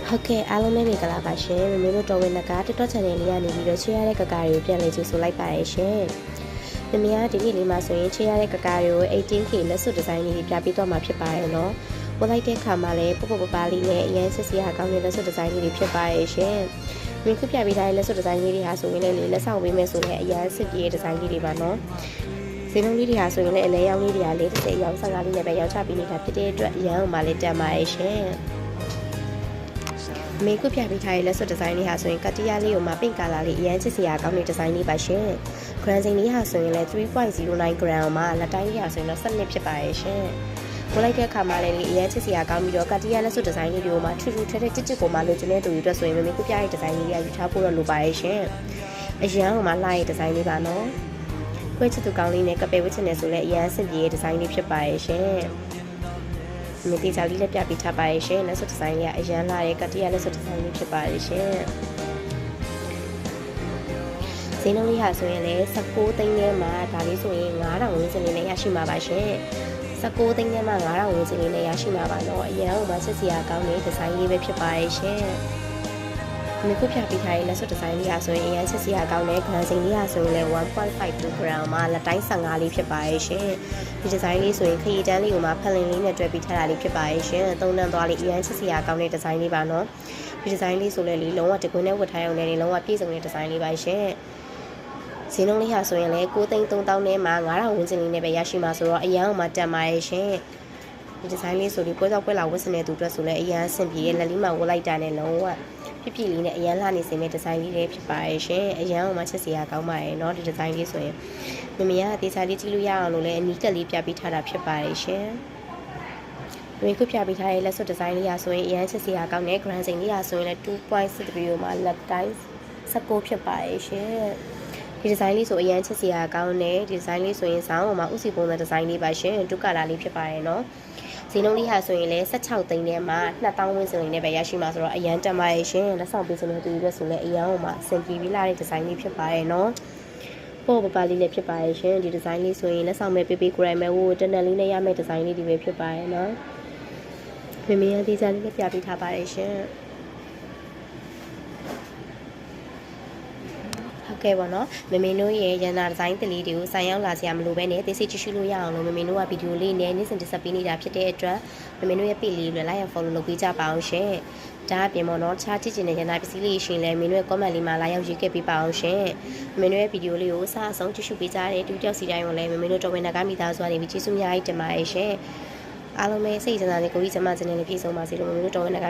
ဟုတ်ကဲ့အားလုံးပဲမင်္ဂလာပါရှင်မမေတို့တော်ဝင်နက TikTok channel လေးကနေပြီးတော့ချေရတဲ့ကကာတွေကိုပြန်လည်ကြိုဆိုလိုက်ပါရရှင်မမေကဒီနေ့လေးမှာဆိုရင်ချေရတဲ့ကကာတွေကို 18K လက်စွပ်ဒီဇိုင်းလေးပြပေးတော့မှာဖြစ်ပါရဲ့နော်ဝင်လိုက်တဲ့ခါမှာလည်းပုတ်ပုတ်ပပလေးနဲ့အရင်စစ်စီဟာကောင်းတဲ့လက်စွပ်ဒီဇိုင်းလေးတွေဖြစ်ပါရဲ့ရှင်မင်းခုပြပေးထားတဲ့လက်စွပ်ဒီဇိုင်းလေးတွေဟာဆိုရင်လည်းလက်ဆောင်ပေးမယ်ဆိုရင်အရင်စစ်ပြေးဒီဇိုင်းလေးတွေပါနော်ဈေးနှုန်းလေးတွေဟာဆိုရင်လည်းအလဲရောင်းလေးတွေကလည်းတစ်ရောင်း15လေးနဲ့ပဲရောင်းချပေးနေတာဖြစ်တဲ့အတွက်အရင်ကမှလည်းတက်ပါရဲ့ရှင်မေကုပြပေးထားတဲ့လက်စွပ်ဒီဇိုင်းလေးဟာဆိုရင်ကတ္တိယလေးကိုမှပင့်ကာလာလေးအရန်ချစ်စရာကောင်းတဲ့ဒီဇိုင်းလေးပါရှင်။ Grand စိန်လေးဟာဆိုရင်လည်း 3.09 gram မှာလက်တိုင်းလေးဟာဆိုရင်တော့12ဖြစ်ပါရဲ့ရှင်။ဝင်လိုက်တဲ့အခါမှာလည်းအရန်ချစ်စရာကောင်းပြီးတော့ကတ္တိယလက်စွပ်ဒီဇိုင်းလေးတွေကိုမှထူထူထွဲထွဲကြစ်ကြစ်ကိုမှလိုချင်တဲ့သူတွေအတွက်ဆိုရင်မေကုပြရဲ့ဒီဇိုင်းလေးတွေကယူထားဖို့တော့လိုပါရဲ့ရှင်။အရန်ကမှလှရဲ့ဒီဇိုင်းလေးပါနော်။ခွဲချစ်သူကောင်းလေးနဲ့ကပဲဝစ်ချင်နေဆိုလည်းအရန်ဆင်ပြေရဲ့ဒီဇိုင်းလေးဖြစ်ပါရဲ့ရှင်။မြေတီချာလေးလည်းပြပေးထားပါရဲ့ရှင်လက်စွပ်ဒီဇိုင်းလေးကအရန်လာရဲ့ကတ္တိယလက်စွပ်ဒီဇိုင်းလေးဖြစ်ပါရဲ့ရှင်ဈေးနှုန်းလေးဟာဆိုရင်လည်း16သိန်းထဲမှာဒါလေးဆိုရင်9000ဝန်းကျင်လေးနဲ့ရရှိမှာပါရှင်16သိန်းထဲမှာ9000ဝန်းကျင်လေးနဲ့ရရှိမှာပါတော့အရန်ကမှစစ်စရာကောင်းတဲ့ဒီဇိုင်းလေးပဲဖြစ်ပါရဲ့ရှင်ဒီခုပြပေးထားတဲ့လက်စွပ်ဒီဇိုင်းလေးဟာဆိုရင်အရန်စစ်စရာကောင်းတဲ့ grand စိန်လေးဟာဆိုရင်လည်း 1.52 gram မှာလက်တိုင်း15လေးဖြစ်ပါရဲ့ရှင်ဒီဒီဇိုင်းလေးဆိုရင်ခရီးတန်းလေးကိုမှဖလင်လေးနဲ့တွဲပြီးထားတာလေးဖြစ်ပါရဲ့ရှင်သုံးတန်းသွားလေးအရန်စစ်စရာကောင်းတဲ့ဒီဇိုင်းလေးပါနော်ဒီဒီဇိုင်းလေးဆိုလည်းလုံးဝတကွင်းနဲ့ဝတ်ထားရုံနဲ့လုံးဝပြည့်စုံတဲ့ဒီဇိုင်းလေးပါရှင်ဈေးနှုန်းလေးဟာဆိုရင်လည်း9,300နဲ့မှ9000ဝန်းကျင်လေးနဲ့ပဲရရှိမှာဆိုတော့အရန်အောင်မှတက်ပါရဲ့ရှင်ဒီဒီဇိုင်းလေးဆိုပြီးပွဲကြောက်ပွဲလာဝတ်စနေတဲ့သူအတွက်ဆိုလည်းအရန်ဆင်ပြေလက်လေးမှာဝတ်လိုက်တာနဲ့လုံးဝပြပြလေးနဲ့အရန်လှနေစေမယ့်ဒီဇိုင်းလေးတွေဖြစ်ပါရဲ့ရှင်အရန်အောင်မှချက်စရာကောင်းပါရဲ့เนาะဒီဒီဇိုင်းလေးဆိုရင်မမေကအသေးစားလေးကြည့်လို့ရအောင်လို့လည်းအနီးကပ်လေးပြပေးထားတာဖြစ်ပါရဲ့ရှင်ဒီခုပြပေးထားတဲ့လက်စွပ်ဒီဇိုင်းလေးရာဆိုရင်အရန်ချက်စရာကောင်းတဲ့ grand စိန်လေးရာဆိုရင်လည်း 2.6 မှာလက်တိုင်း16ဖြစ်ပါရဲ့ရှင်ဒီဒီဇိုင်းလေးဆိုအရန်ချက်စရာကောင်းတဲ့ဒီဇိုင်းလေးဆိုရင်ဇောင်းပေါ်မှာဥစီပုံစံဒီဇိုင်းလေးပါရှင်ဒုက္ခလာလေးဖြစ်ပါရဲ့เนาะဈေးနှုန်းလေးဟာဆိုရင်လည်း16သိန်းထဲမှာ2000ဝန်းကျင်နဲ့ပဲရရှိမှာဆိုတော့အရန်တက်ပါရဲ့ရှင်လက်ဆောင်ပေးစတဲ့သူတွေဆိုလည်းအရန်ဟိုမှာစင်ပြေပြီးလာတဲ့ဒီဇိုင်းလေးဖြစ်ပါရဲ့เนาะပို့ပပလေးလည်းဖြစ်ပါရဲ့ရှင်ဒီဒီဇိုင်းလေးဆိုရင်လက်ဆောင်မဲ့ပေးပေးကိုရိုင်းမဲ့ဟိုတနက်လေးနဲ့ရမယ့်ဒီဇိုင်းလေးတွေပဲဖြစ်ပါရဲ့เนาะမမေရသေးစားလေးလည်းပြပေးထားပါရဲ့ရှင်ကဲပေါ့နော်မမေတို့ရဲ့ရန်နာဒီဇိုင်းတလေးတွေကိုဆိုင်ရောက်လာစရာမလိုပဲနဲ့သိစိတ်ကြည့်ရှုလို့ရအောင်လို့မမေတို့ကဗီဒီယိုလေးနဲ့နေ့စဉ်တင်ဆက်ပေးနေတာဖြစ်တဲ့အတွက်မမေတို့ရဲ့ page လေးကို like and follow လုပ်ပေးကြပါအောင်ရှင်ဒါအပြင်ပေါ့နော်တခြားကြည့်ချင်တဲ့ရန်နာပစ္စည်းလေးရှင်လည်းမမေတို့ရဲ့ comment လေးမှာလာရောက်ရေးခဲ့ပေးပါအောင်ရှင်မမေတို့ရဲ့ဗီဒီယိုလေးကိုအစားအဆုံးကြည့်ရှုပေးကြတဲ့တူတယောက်စီတိုင်းကိုလည်းမမေတို့တော်ဝင်နာကမိသားစုကနေပြီးကျေးဇူးများကြီးတင်ပါတယ်ရှင်အားလုံးပဲစိတ်ကြံစားနဲ့ကိုကြီးကျမစနေလေးပြည့်စုံပါစေလို့မမေတို့တော်ဝင်နာက